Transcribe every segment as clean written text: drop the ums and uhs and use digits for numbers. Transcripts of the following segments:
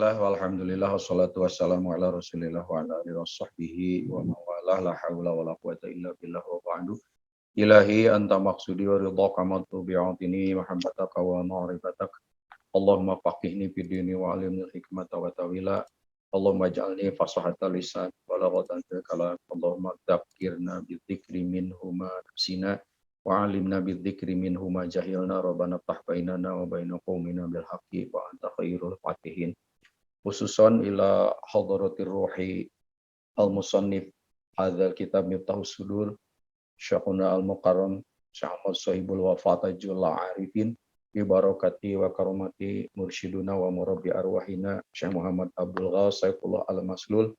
Bismillah, walhamdulillah, wassalatu wassalamu ala rasulillah wa ala alihi wa sahbihi wa mawalah, la hawla wa la quwata illa billah wa ba'du. Ilahi anta maksudi wa ridhaka matu bi'atini mahabbataka wa ma'rifatak. Allahumma faqihni fid dini wa alimni hikmata wa tawila. Allahumma ja'alni fasahata lisan wa laghatan fil kalam. Allahumma dzakirna bidzikri minhuma nafsina wa alimna bidzikri minhuma jahilna. Rabbana ftah bainana wa baina qaumina bil haqqi wa anta khairul fatihin. Khususon ila hadaratir ruhi al-musannif hadzal kitab Miftahus Sudur Syekhuna al-Mukarram Syekh Ahmad Sahibul Wafatajul Arifin bi barakati wa karomati mursyiduna wa murabbi arwahina Syekh Muhammad Abdul Ghas Saifullah al-Maslul.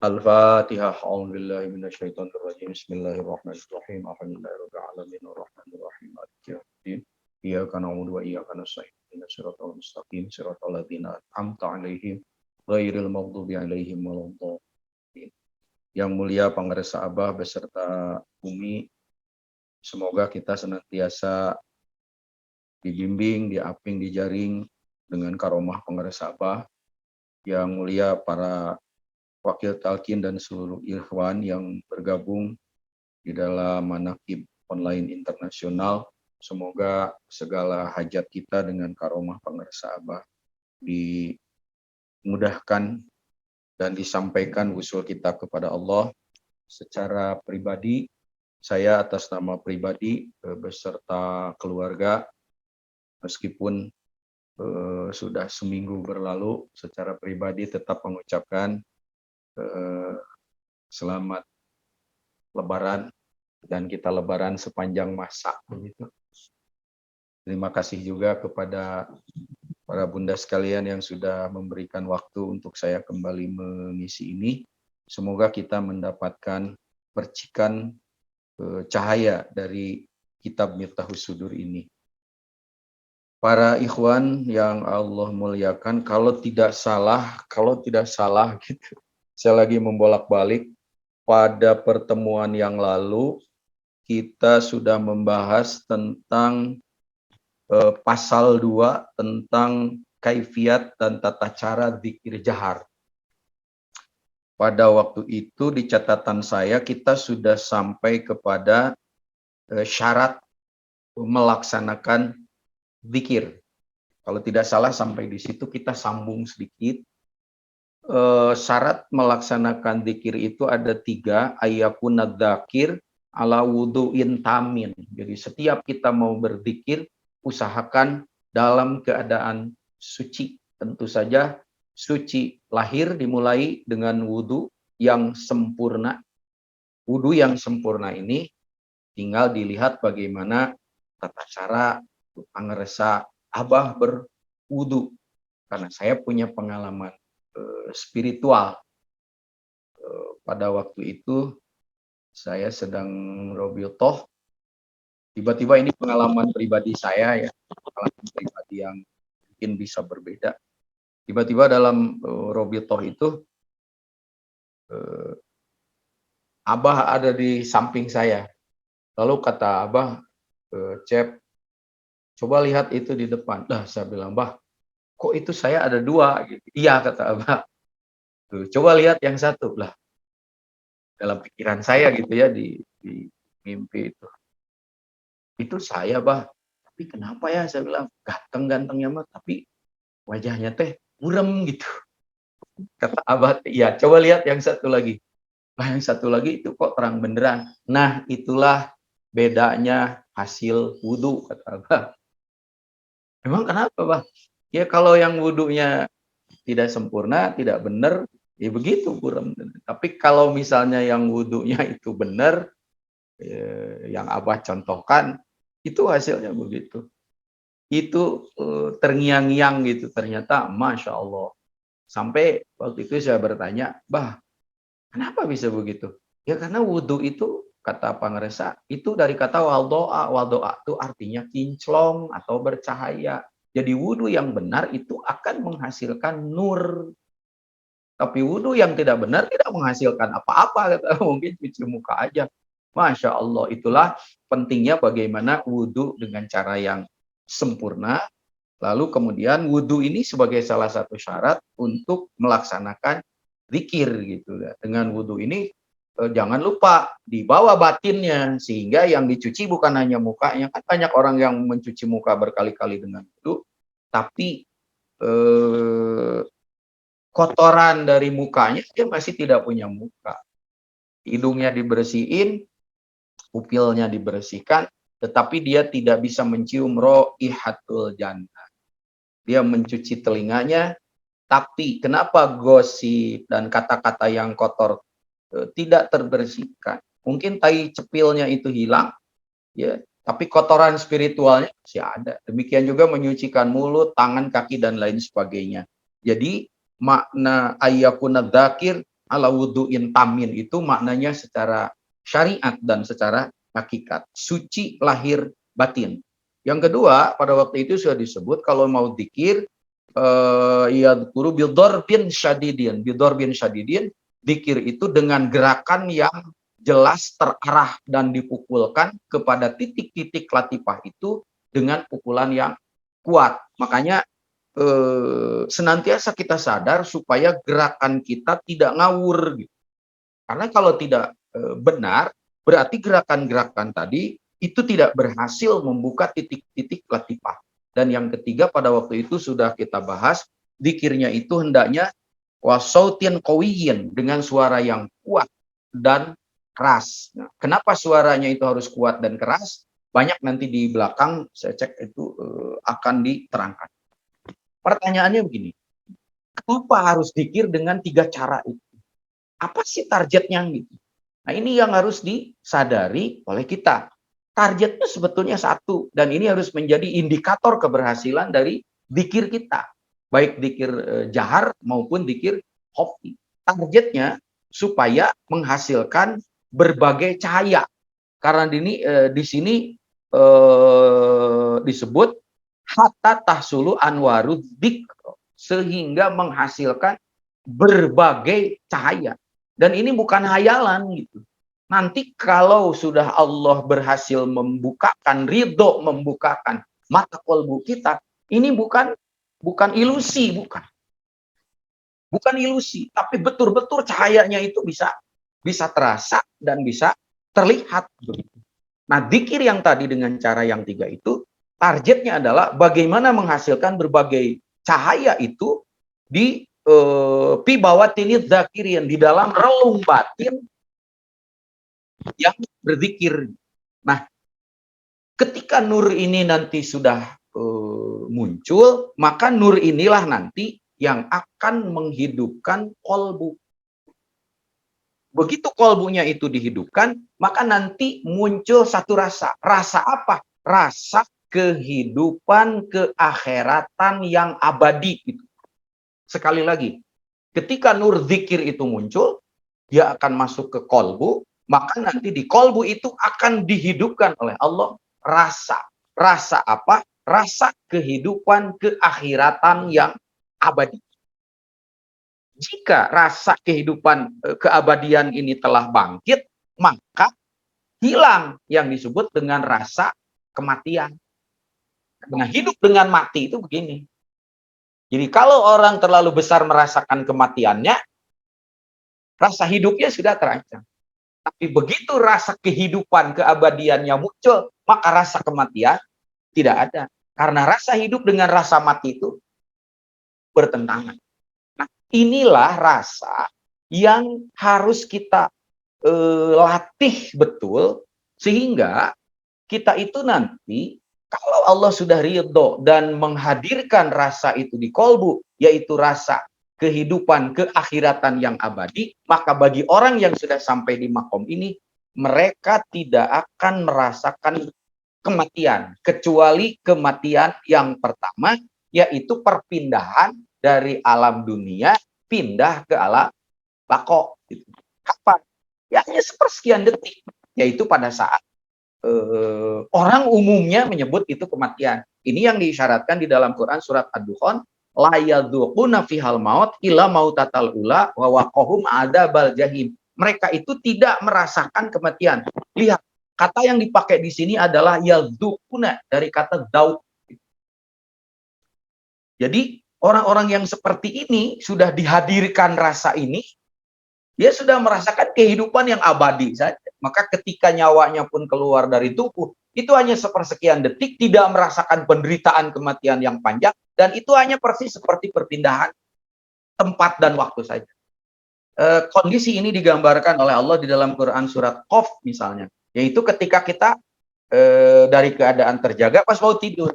Al-Fatihah. A'udzubillahi minasyaitonir rajim. Bismillahirrahmanirrahim. Alhamdulillahirabbil alamin arrahmanir rahim maliki yaumiddin. Iyyaka na'budu wa iyyaka nasta'in. Ihdinas siratal mustaqim siratal ladzina an'amta 'alaihim ghairil maghdubi 'alaihim waladdallin. Yang mulia Pangaresa Abah beserta Umi, semoga kita senantiasa dibimbing, diaping, dijaring dengan karomah Pangaresa Abah. Yang mulia para wakil talqin dan seluruh ikhwan yang bergabung di dalam manaqib online internasional. Semoga segala hajat kita dengan karomah Pangaresa Abah dimudahkan dan disampaikan usul kita kepada Allah. Secara pribadi, saya atas nama pribadi beserta keluarga, meskipun sudah seminggu berlalu, secara pribadi tetap mengucapkan selamat Lebaran dan kita Lebaran sepanjang masa begitu. Terima kasih juga kepada para bunda sekalian yang sudah memberikan waktu untuk saya kembali mengisi ini. Semoga kita mendapatkan percikan cahaya dari kitab Miftahus Sudur ini. Para ikhwan yang Allah muliakan, kalau tidak salah gitu. Saya lagi membolak-balik, pada pertemuan yang lalu kita sudah membahas tentang pasal 2 tentang kaifiat dan tata cara zikir jahar. Pada waktu itu di catatan saya kita sudah sampai kepada syarat melaksanakan zikir. Kalau tidak salah sampai di situ kita sambung sedikit. Syarat melaksanakan zikir itu ada 3, ayyakuna dzakir ala wudu'in tamin. Jadi setiap kita mau berzikir usahakan dalam keadaan suci. Tentu saja suci lahir dimulai dengan wudu yang sempurna. Wudu yang sempurna ini tinggal dilihat bagaimana tata cara Pangaresa Abah berwudu. Karena saya punya pengalaman spiritual. Pada waktu itu saya sedang Robiotoh. Tiba-tiba ini pengalaman pribadi saya ya, pengalaman pribadi yang mungkin bisa berbeda. Tiba-tiba dalam Robitoh itu Abah ada di samping saya. Lalu kata Abah, Cep, coba lihat itu di depan. Lah saya bilang, Bah, kok itu saya ada 2? Gitu. Iya kata Abah. Tuh, coba lihat yang satu. Lah dalam pikiran saya gitu ya di mimpi itu. Itu saya, Bah. Tapi kenapa ya? Saya bilang, ganteng-gantengnya mah, tapi wajahnya teh burem gitu. Kata Abah, iya, coba lihat yang satu lagi. Nah, yang satu lagi itu kok terang benderang. Nah, itulah bedanya hasil wudhu, kata Abah. Emang kenapa, Bah? Ya kalau yang wudhunya tidak sempurna, tidak benar, ya begitu burem. Tapi kalau misalnya yang wudhunya itu benar, yang Abah contohkan, itu hasilnya begitu. Itu terngiang-ngiang gitu, ternyata Masya Allah. Sampai waktu itu saya bertanya, Bah, kenapa bisa begitu? Ya karena wudhu itu, kata Pangaresa, itu dari kata waldoa. Waldoa itu artinya kinclong atau bercahaya. Jadi wudhu yang benar itu akan menghasilkan nur. Tapi wudhu yang tidak benar tidak menghasilkan apa-apa. Mungkin cuci muka aja. Masya Allah, itulah pentingnya bagaimana wudhu dengan cara yang sempurna, Lalu kemudian wudhu ini sebagai salah satu syarat untuk melaksanakan zikir gitu ya. Dengan wudhu ini jangan lupa dibawa batinnya, sehingga yang dicuci bukan hanya mukanya. Kan banyak orang yang mencuci muka berkali-kali dengan wudhu, tapi eh, kotoran dari mukanya dia masih tidak punya muka. Hidungnya dibersihin, pupilnya dibersihkan, tetapi dia tidak bisa mencium raihatul jannah. Dia mencuci telinganya, tapi kenapa gosip dan kata-kata yang kotor tidak terbersihkan? Mungkin tai cepilnya itu hilang, ya, tapi kotoran spiritualnya masih ada. Demikian juga menyucikan mulut, tangan, kaki, dan lain sebagainya. Jadi makna ayyakuna dzakir ala wudu'in tamin itu maknanya secara syariat dan secara hakikat. Suci lahir batin. Yang kedua, pada waktu itu sudah disebut kalau mau dzikir yadhkuru bidorbin syadidin. Bidorbin syadidin, dzikir itu dengan gerakan yang jelas terarah dan dipukulkan kepada titik-titik latifah itu dengan pukulan yang kuat. Makanya senantiasa kita sadar supaya gerakan kita tidak ngawur gitu. Karena kalau tidak benar, berarti gerakan-gerakan tadi itu tidak berhasil membuka titik-titik latifah. Dan yang ketiga pada waktu itu sudah kita bahas, zikirnya itu hendaknya wasautin qawiyin, dengan suara yang kuat dan keras. Nah, kenapa suaranya itu harus kuat dan keras? Banyak nanti di belakang saya cek itu akan diterangkan. Pertanyaannya begini, kenapa harus zikir dengan 3 cara itu? Apa sih targetnya gitu? Nah, ini yang harus disadari oleh kita. Targetnya sebetulnya satu, dan ini harus menjadi indikator keberhasilan dari zikir kita. Baik zikir jahar maupun zikir khafi. Targetnya supaya menghasilkan berbagai cahaya. Karena di sini disebut hatta tahsulu anwaru dzikr, sehingga menghasilkan berbagai cahaya. Dan ini bukan hayalan gitu. Nanti kalau sudah Allah berhasil membukakan ridho, membukakan mata kolbu kita, ini bukan ilusi, bukan ilusi, tapi betul-betul cahayanya itu bisa terasa dan bisa terlihat. Nah, dzikir yang tadi dengan cara yang 3 itu, targetnya adalah bagaimana menghasilkan berbagai cahaya itu di pibawatinid dzakirin, di dalam relung batin yang berzikir. Nah, ketika nur ini nanti sudah muncul, maka nur inilah nanti yang akan menghidupkan kolbu. Begitu kolbunya itu dihidupkan, maka nanti muncul satu rasa. Rasa apa? Rasa kehidupan keakhiratan yang abadi. Sekali lagi, ketika nur zikir itu muncul, dia akan masuk ke kolbu, maka nanti di kolbu itu akan dihidupkan oleh Allah rasa. Rasa apa? Rasa kehidupan keakhiratan yang abadi. Jika rasa kehidupan keabadian ini telah bangkit, maka hilang yang disebut dengan rasa kematian. Nah, hidup dengan mati itu begini. Jadi kalau orang terlalu besar merasakan kematiannya, rasa hidupnya sudah terancam. Tapi begitu rasa kehidupan keabadiannya muncul, maka rasa kematian tidak ada. Karena rasa hidup dengan rasa mati itu bertentangan. Nah, inilah rasa yang harus kita latih betul, sehingga kita itu nanti kalau Allah sudah ridho dan menghadirkan rasa itu di kolbu, yaitu rasa kehidupan keakhiratan yang abadi, maka bagi orang yang sudah sampai di makom ini, mereka tidak akan merasakan kematian, kecuali kematian yang pertama, yaitu perpindahan dari alam dunia pindah ke alam bako. Kapan? Ya hanya sepersekian detik, yaitu pada saat orang umumnya menyebut itu kematian. Ini yang diisyaratkan di dalam Quran surat Ad-Dukhan, la yadzuquna fihal maut illa mautatal ula wa waqahum adzabal jahim. Mereka itu tidak merasakan kematian. Lihat, kata yang dipakai di sini adalah yadzuquna, dari kata dzauq. Jadi orang-orang yang seperti ini sudah dihadirkan rasa ini, dia sudah merasakan kehidupan yang abadi saja. Maka ketika nyawanya pun keluar dari tubuh, itu hanya sepersekian detik, tidak merasakan penderitaan kematian yang panjang, dan itu hanya persis seperti perpindahan tempat dan waktu saja. Kondisi ini digambarkan oleh Allah di dalam Quran surat Qaf misalnya, yaitu ketika kita dari keadaan terjaga pas mau tidur.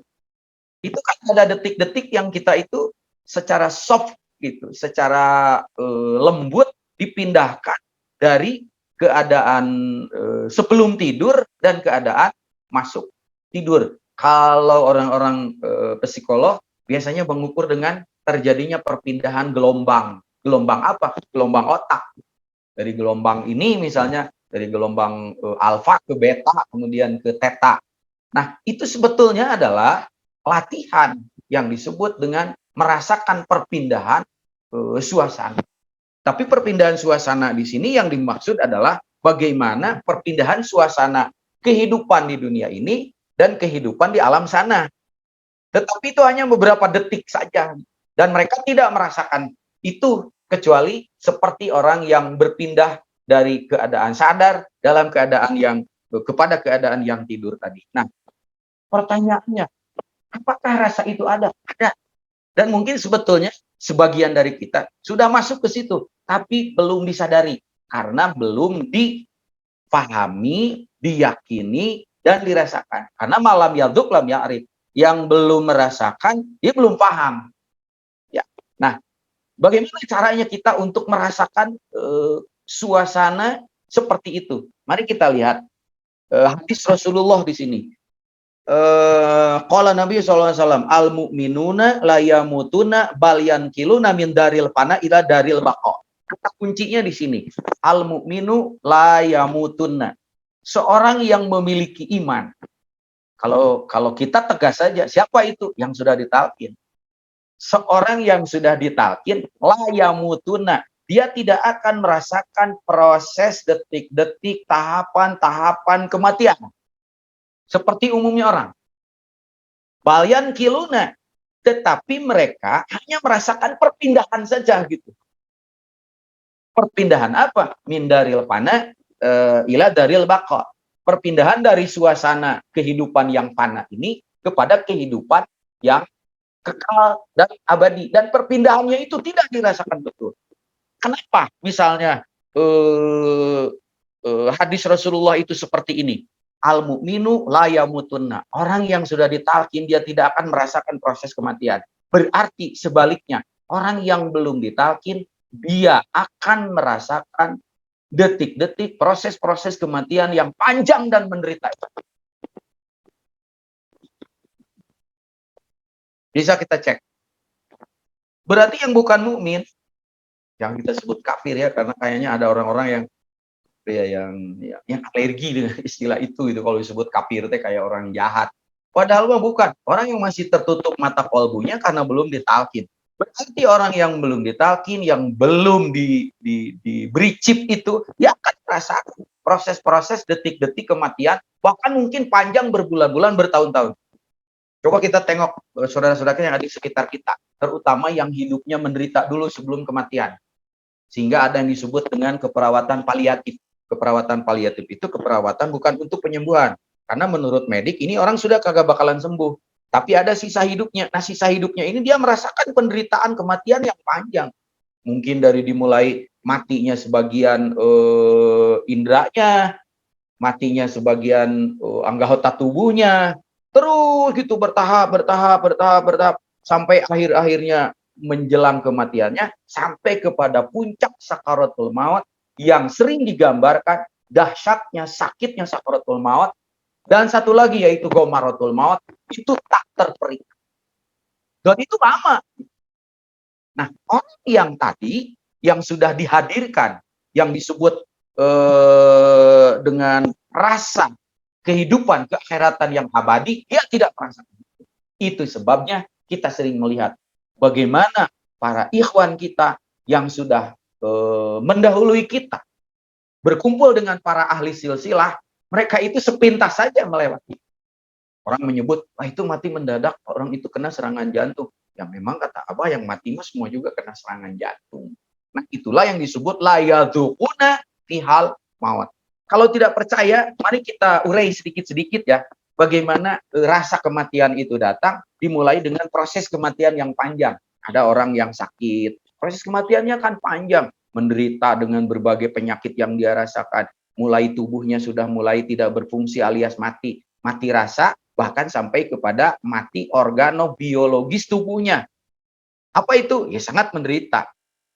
Itu kan ada detik-detik yang kita itu secara soft gitu, secara lembut dipindahkan dari keadaan sebelum tidur dan keadaan masuk tidur. Kalau orang-orang psikolog biasanya mengukur dengan terjadinya perpindahan gelombang. Gelombang apa? Gelombang otak. Dari gelombang ini misalnya, dari gelombang alfa ke beta, kemudian ke theta. Nah, itu sebetulnya adalah latihan yang disebut dengan merasakan perpindahan suasana. Tapi perpindahan suasana di sini yang dimaksud adalah bagaimana perpindahan suasana kehidupan di dunia ini dan kehidupan di alam sana. Tetapi itu hanya beberapa detik saja. Dan mereka tidak merasakan itu kecuali seperti orang yang berpindah dari keadaan sadar dalam keadaan yang kepada keadaan yang tidur tadi. Nah, pertanyaannya, apakah rasa itu ada? Ada. Dan mungkin sebetulnya sebagian dari kita sudah masuk ke situ, tapi belum disadari karena belum dipahami, diyakini, dan dirasakan. Karena malam yaduk lam ya'rif, yang belum merasakan, dia belum paham. Ya. Nah, bagaimana caranya kita untuk merasakan suasana seperti itu? Mari kita lihat hadis Rasulullah di sini. Qala Nabi SAW, al-mu'minuna la yamutuna bal yankiluna min daril fana ila daril baqa. Kata kuncinya di sini. Al-mu'minu la yamutunna. Seorang yang memiliki iman. Kalau kita tegas saja, siapa itu yang sudah ditalkin? Seorang yang sudah ditalkin la yamutuna. Dia tidak akan merasakan proses detik-detik, tahapan-tahapan kematian. Seperti umumnya orang. Balyan kiluna, tetapi mereka hanya merasakan perpindahan saja gitu. Perpindahan apa? Min daril fana ila daril baqa. Perpindahan dari suasana kehidupan yang fana ini kepada kehidupan yang kekal dan abadi. Dan perpindahannya itu tidak dirasakan betul. Kenapa? Misalnya hadis Rasulullah itu seperti ini. Al-mu'minu la yamutunna. Orang yang sudah ditalkin, dia tidak akan merasakan proses kematian. Berarti sebaliknya, orang yang belum ditalkin, dia akan merasakan detik-detik proses-proses kematian yang panjang dan menderita. Bisa kita cek. Berarti yang bukan mukmin, yang kita sebut kafir ya, karena kayaknya ada orang-orang yang yang alergi dengan istilah itu kalau disebut kafir teh kayak orang jahat. Padahal mah bukan. Orang yang masih tertutup mata kolbunya karena belum ditalkin. Berarti orang yang belum ditalkin, yang belum diberi chip itu, dia akan merasakan proses-proses detik-detik kematian, bahkan mungkin panjang berbulan-bulan, bertahun-tahun. Coba kita tengok saudara-saudara yang ada di sekitar kita, terutama yang hidupnya menderita dulu sebelum kematian. Sehingga ada yang disebut dengan keperawatan paliatif. Keperawatan paliatif itu keperawatan bukan untuk penyembuhan. Karena menurut medik ini orang sudah kagak bakalan sembuh. Tapi ada sisa hidupnya. Nah, sisa hidupnya ini dia merasakan penderitaan kematian yang panjang. Mungkin dari dimulai matinya sebagian indranya, matinya sebagian anggota tubuhnya, terus gitu bertahap sampai akhir-akhirnya menjelang kematiannya, sampai kepada puncak sakaratul maut yang sering digambarkan dahsyatnya, sakitnya sakaratul maut. Dan satu lagi yaitu gomaratul maut, itu tak terperinci. Dan itu lama. Nah, orang yang tadi yang sudah dihadirkan, yang disebut dengan rasa kehidupan keakhiratan yang abadi, dia tidak merasakan. Itu sebabnya kita sering melihat bagaimana para ikhwan kita yang sudah mendahului kita berkumpul dengan para ahli silsilah, mereka itu sepintas saja melewati. Orang menyebut, wah itu mati mendadak, orang itu kena serangan jantung. Ya memang kata Abah yang mati mah semua juga kena serangan jantung. Nah itulah yang disebut la yadzuquna fihal maut. Kalau tidak percaya, mari kita urai sedikit-sedikit ya. Bagaimana rasa kematian itu datang, dimulai dengan proses kematian yang panjang. Ada orang yang sakit, proses kematiannya kan panjang, menderita dengan berbagai penyakit yang dia rasakan. Mulai tubuhnya sudah mulai tidak berfungsi alias mati, mati rasa, bahkan sampai kepada mati organobiologis tubuhnya. Apa itu? Ya sangat menderita.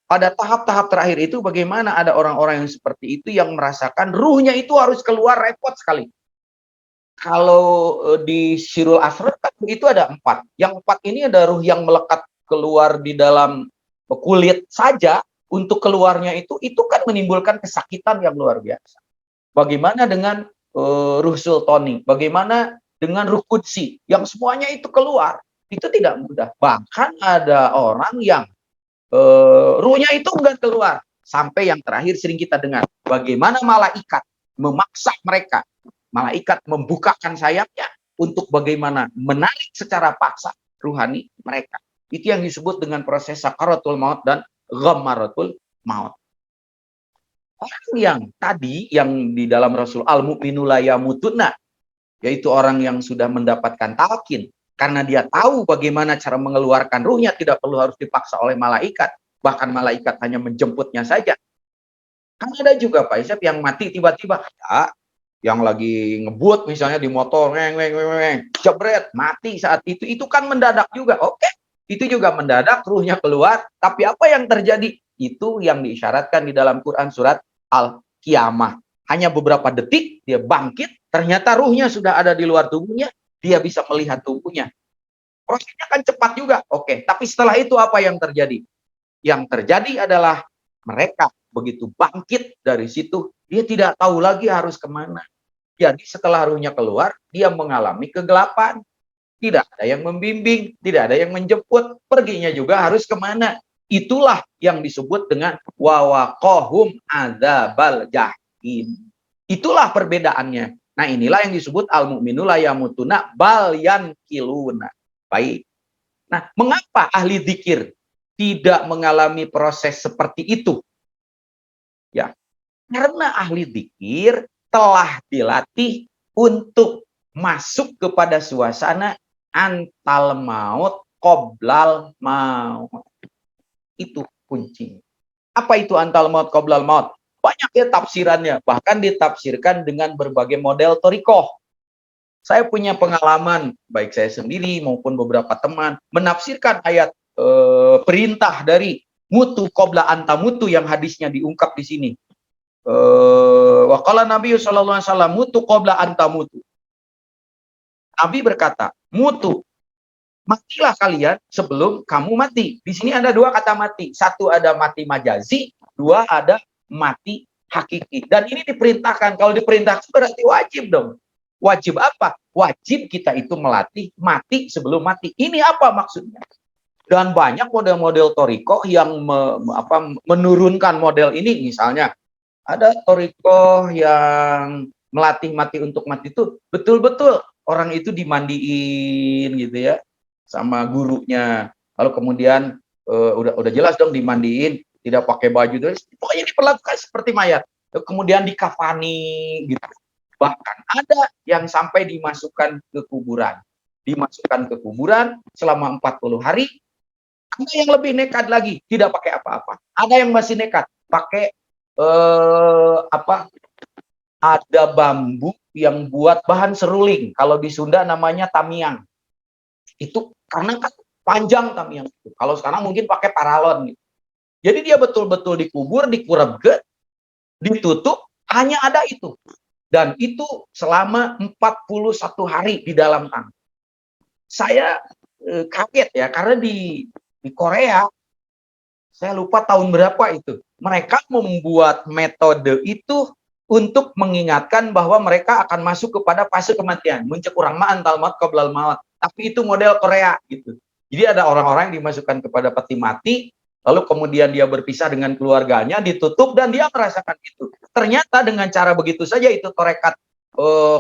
Pada tahap-tahap terakhir itu bagaimana ada orang-orang yang seperti itu yang merasakan ruhnya itu harus keluar, repot sekali. Kalau di Syirul Asrar itu ada 4. Yang 4 ini ada ruh yang melekat keluar di dalam kulit saja, untuk keluarnya itu kan menimbulkan kesakitan yang luar biasa. Bagaimana dengan ruh sultani? Bagaimana dengan ruh qudsi? Yang semuanya itu keluar. Itu tidak mudah. Bahkan ada orang yang ruhnya itu enggak keluar. Sampai yang terakhir sering kita dengar. Bagaimana malaikat memaksa mereka. Malaikat membukakan sayapnya untuk bagaimana menarik secara paksa ruhani mereka. Itu yang disebut dengan proses sakaratul maut dan ghammaratul maut. Orang yang tadi yang di dalam Rasul al-mu'minu la yamutunna, yaitu orang yang sudah mendapatkan talqin karena dia tahu bagaimana cara mengeluarkan ruhnya, tidak perlu harus dipaksa oleh malaikat, bahkan malaikat hanya menjemputnya saja. Kan ada juga Pak Isep yang mati tiba-tiba, ya, yang lagi ngebut misalnya di motor, jebret, mati saat itu kan mendadak juga. Oke, itu juga mendadak, ruhnya keluar, tapi apa yang terjadi? Itu yang diisyaratkan di dalam Quran surat Al-Qiyamah. Hanya beberapa detik dia bangkit, ternyata ruhnya sudah ada di luar tubuhnya, dia bisa melihat tubuhnya. Prosesnya kan cepat juga. Oke, tapi setelah itu apa yang terjadi? Yang terjadi adalah mereka begitu bangkit dari situ, dia tidak tahu lagi harus kemana. Jadi setelah ruhnya keluar, dia mengalami kegelapan. Tidak ada yang membimbing, tidak ada yang menjemput, perginya juga harus kemana. Itulah yang disebut dengan wawaqahum adzabal jahim. Itulah perbedaannya. Nah inilah yang disebut al-mu'minu la yamutuna bal yankiluna. Baik. Nah mengapa ahli dzikir tidak mengalami proses seperti itu? Ya, karena ahli dzikir telah dilatih untuk masuk kepada suasana antal maut qoblal maut. Itu kuncinya. Apa itu antal maut qoblal maut? Banyak ya tafsirannya, bahkan ditafsirkan dengan berbagai model thariqah. Saya punya pengalaman, baik saya sendiri maupun beberapa teman, menafsirkan ayat perintah dari mutu qobla antamutu yang hadisnya diungkap di sini. Waqala Nabi sallallahu alaihi wasallam mutu qobla antamutu. Nabi berkata, mutu, matilah kalian sebelum kamu mati. Di sini ada 2 kata mati. Satu ada mati majazi, 2 ada mati hakiki. Dan ini diperintahkan. Kalau diperintahkan berarti wajib dong. Wajib apa? Wajib kita itu melatih mati sebelum mati. Ini apa maksudnya? Dan banyak model-model thariqah yang menurunkan model ini. Misalnya, ada thariqah yang melatih mati untuk mati itu betul-betul orang itu dimandiin gitu ya sama gurunya. Lalu kemudian udah jelas dong dimandiin, tidak pakai baju terus. Pokoknya diperlakukan seperti mayat. Kemudian dikafani gitu. Bahkan ada yang sampai dimasukkan ke kuburan. Dimasukkan ke kuburan selama 40 hari. Ada yang lebih nekat lagi, tidak pakai apa-apa. Ada yang masih nekat, pakai ada bambu yang buat bahan seruling. Kalau di Sunda namanya tamiang. Itu karena kan panjang tamiang itu. Kalau sekarang mungkin pakai paralon gitu. Jadi dia betul-betul dikubur, dikurebget, ditutup, hanya ada itu. Dan itu selama 41 hari di dalam tanah. Saya kaget ya, karena di Korea, saya lupa tahun berapa itu, mereka membuat metode itu untuk mengingatkan bahwa mereka akan masuk kepada fase kematian. Muncekurang ma antal maut qoblal maut. Tapi itu model Korea gitu. Jadi ada orang-orang yang dimasukkan kepada peti mati, lalu kemudian dia berpisah dengan keluarganya, ditutup, dan dia merasakan itu. Ternyata dengan cara begitu saja itu torekat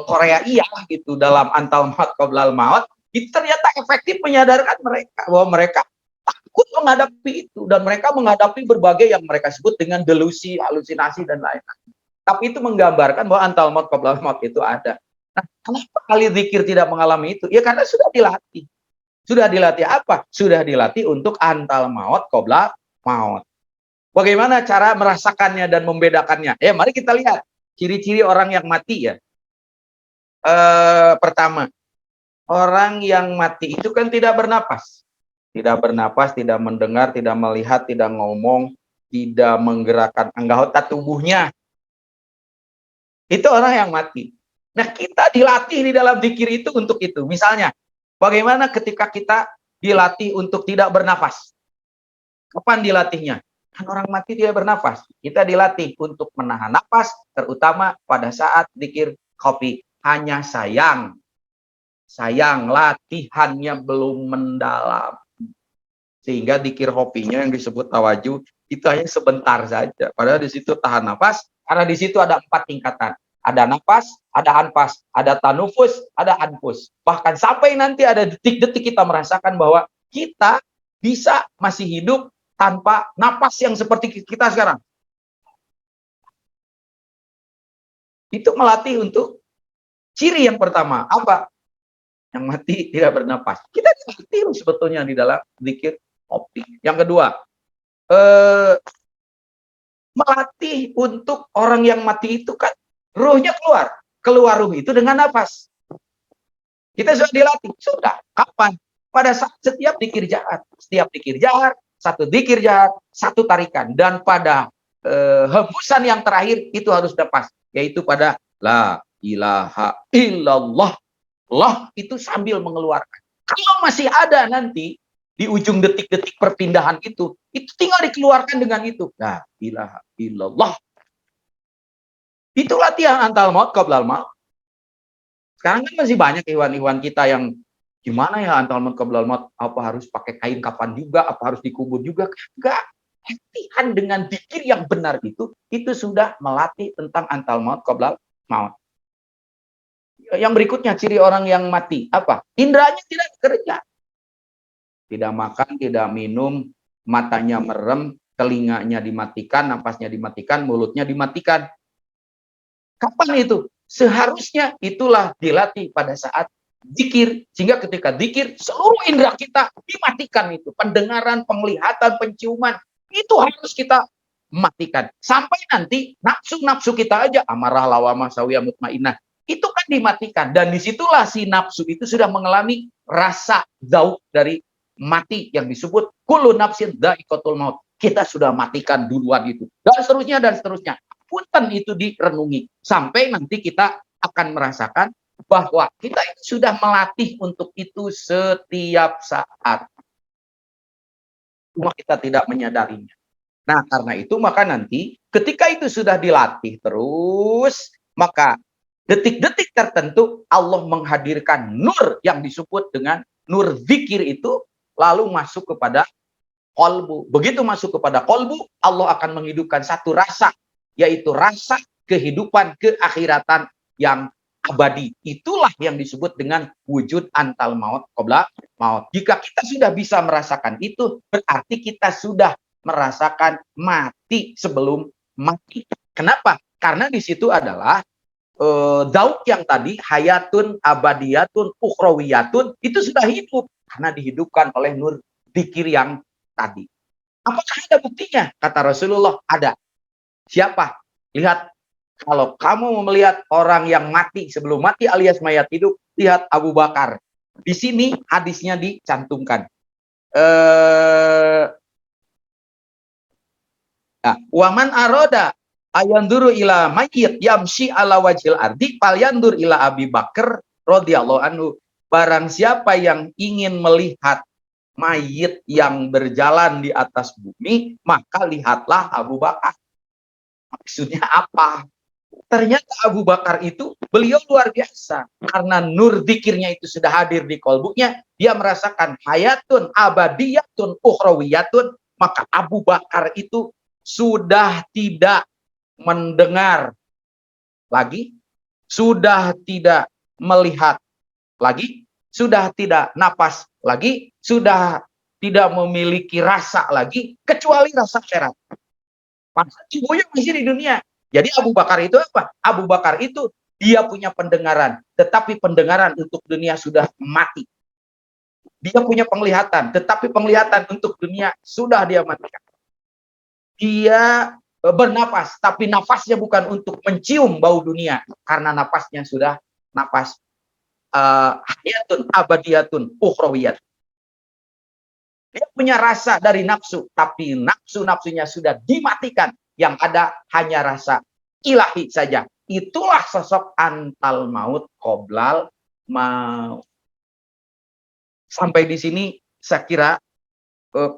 Korea iya gitu dalam antal maut qoblal maut, Itu ternyata efektif menyadarkan mereka bahwa mereka takut menghadapi itu, dan mereka menghadapi berbagai yang mereka sebut dengan delusi, halusinasi dan lain-lain. Tapi itu menggambarkan bahwa antal maut qoblal maut itu ada. Nah, kenapa ahli zikir tidak mengalami itu? Ya karena sudah dilatih. Sudah dilatih apa? Sudah dilatih untuk antal maut qoblal maut. Bagaimana cara merasakannya dan membedakannya? Ya, mari kita lihat ciri-ciri orang yang mati ya. Pertama, orang yang mati itu kan tidak bernapas. Tidak bernapas, tidak mendengar, tidak melihat, tidak ngomong, tidak menggerakkan anggota tubuhnya. Itu orang yang mati. Nah, kita dilatih di dalam zikir itu untuk itu. Misalnya, bagaimana ketika kita dilatih untuk tidak bernafas? Kapan dilatihnya? Kan orang mati tidak bernafas. Kita dilatih untuk menahan nafas, terutama pada saat zikir kopi. Hanya sayang latihannya belum mendalam. Sehingga zikir hopinya yang disebut tawajuh itu hanya sebentar saja. Padahal di situ tahan nafas, karena di situ ada 4 tingkatan. Ada nafas, ada anfas, ada tanufus, ada anfus. Bahkan sampai nanti ada detik-detik kita merasakan bahwa kita bisa masih hidup tanpa napas yang seperti kita sekarang. Itu melatih untuk ciri yang pertama. Apa? Yang mati tidak bernapas. Kita dilatih sebetulnya di dalam zikir hopi. Yang kedua, melatih untuk orang yang mati itu kan ruhnya keluar ruh itu dengan nafas. Kita sudah dilatih, sudah. Kapan? Pada saat setiap zikir jahat, satu zikir jahat, satu tarikan, dan pada hembusan yang terakhir itu harus nafas, yaitu pada la ilaha illallah. Allah itu sambil mengeluarkan. Kalau masih ada nanti di ujung detik-detik perpindahan itu tinggal dikeluarkan dengan itu. La ilaha illallah. Itu latihan antal maut qoblal maut. Sekarang kan masih banyak hewan-hewan kita yang gimana ya antal maut qoblal maut, apa harus pakai kain kafan juga, apa harus dikubur juga? Enggak. Latihan dengan zikir yang benar itu sudah melatih tentang antal maut qoblal maut. Yang berikutnya ciri orang yang mati apa? Indranya tidak bekerja. Tidak makan, tidak minum, matanya merem, telinganya dimatikan, napasnya dimatikan, mulutnya dimatikan. Kapan itu? Seharusnya itulah dilatih pada saat zikir. Sehingga ketika zikir, seluruh indera kita dimatikan itu. Pendengaran, penglihatan, penciuman, itu harus kita matikan. Sampai nanti nafsu-nafsu kita aja, amarah, lawamah, sawiyah, mutmainah, itu kan dimatikan. Dan disitulah si nafsu itu sudah mengalami rasa zauk dari mati yang disebut kullu nafsin dha'iqatul maut. Kita sudah matikan duluan itu. Dan seterusnya, dan seterusnya. Punten itu direnungi. Sampai nanti kita akan merasakan bahwa kita itu sudah melatih untuk itu setiap saat. Cuma kita tidak menyadarinya. Nah, karena itu maka nanti ketika itu sudah dilatih terus, maka detik-detik tertentu Allah menghadirkan nur yang disebut dengan nur zikir itu lalu masuk kepada kolbu. Begitu masuk kepada kolbu, Allah akan menghidupkan satu rasa, yaitu rasa kehidupan keakhiratan yang abadi. Itulah yang disebut dengan wujud antal maut qoblal maut. Jika kita sudah bisa merasakan itu, berarti kita sudah merasakan mati sebelum mati. Kenapa? Karena di situ adalah zauk yang tadi hayatun abadiyatun ukhrawiyatun itu sudah hidup karena dihidupkan oleh nur zikir yang tadi. Apakah ada buktinya? Kata Rasulullah, ada. Siapa? Lihat, kalau kamu melihat orang yang mati sebelum mati alias mayat hidup, lihat Abu Bakar. Di sini hadisnya dicantumkan. Waman aroda ayanduru ila mayyit yamshi ala wajhil ardi falyandur ila Abi Bakar radhiyallahu anhu. Barang siapa yang ingin melihat mayit yang berjalan di atas bumi, maka lihatlah Abu Bakar. Maksudnya apa? Ternyata Abu Bakar itu beliau luar biasa. Karena nur zikirnya itu sudah hadir di kolbunya, dia merasakan hayatun abadiyatun ukhrawiyatun, maka Abu Bakar itu sudah tidak mendengar lagi, sudah tidak melihat lagi, sudah tidak napas lagi, sudah tidak memiliki rasa lagi, kecuali rasa akhirat. Padahal tubuhnya masih di dunia. Jadi Abu Bakar itu apa? Abu Bakar itu dia punya pendengaran, tetapi pendengaran untuk dunia sudah mati. Dia punya penglihatan, tetapi penglihatan untuk dunia sudah dia matikan. Dia bernapas, tapi nafasnya bukan untuk mencium bau dunia, karena nafasnya sudah napas hayatun abadiyatun ukhrawiyat. Dia punya rasa dari nafsu, tapi nafsu-nafsunya sudah dimatikan. Yang ada hanya rasa ilahi saja. Itulah sosok antal maut qoblal maut. Sampai di sini saya kira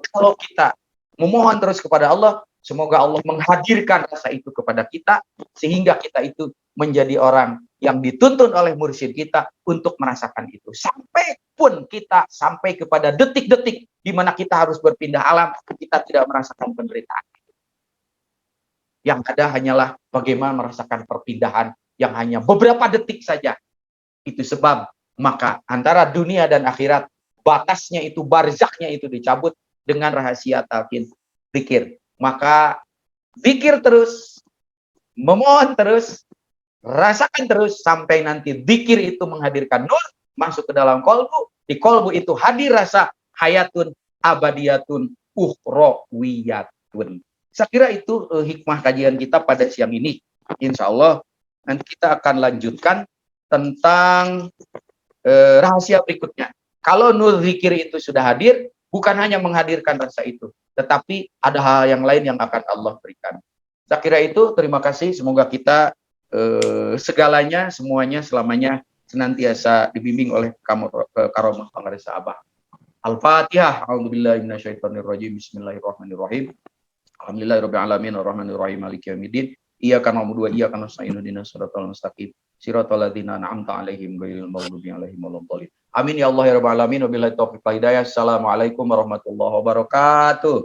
kalau kita memohon terus kepada Allah, semoga Allah menghadirkan rasa itu kepada kita, sehingga kita itu menjadi orang yang dituntun oleh mursyid kita untuk merasakan itu. Sampai pun kita sampai kepada detik-detik di mana kita harus berpindah alam, kita tidak merasakan penderitaan. Yang ada hanyalah bagaimana merasakan perpindahan yang hanya beberapa detik saja. Itu sebab maka antara dunia dan akhirat, batasnya itu, barzaknya itu dicabut dengan rahasia talqin zikir. Maka zikir terus, memohon terus, rasakan terus sampai nanti zikir itu menghadirkan nur masuk ke dalam kolbu. Di kolbu itu hadir rasa hayatun abadiyatun ukhrawiyatun. Saya kira itu hikmah kajian kita pada siang ini. Insya Allah nanti kita akan lanjutkan tentang rahasia berikutnya. Kalau nur zikir itu sudah hadir, bukan hanya menghadirkan rasa itu, tetapi ada hal yang lain yang akan Allah berikan. Saya kira itu, terima kasih. Semoga kita segalanya, semuanya, selamanya senantiasa dibimbing oleh karomah pengarisa Abah. Al-Fatihah. A'udzubillahi minasyaitonirrajim. Bismillahirrahmanirrahim. Alhamdulillahirabbil alamin arrahmanir rahim maliki yaumiddin. Iyyaka na'budu wa iyyaka nasta'in ihdinas siratal mustaqim. Siratal ladzina an'amta 'alaihim ghairil maghdubi 'alaihim waladdallin. Amin ya Allah ya rabbal alamin. Wabillahi taufiq wal hidayah. Assalamualaikum warahmatullahi wabarakatuh.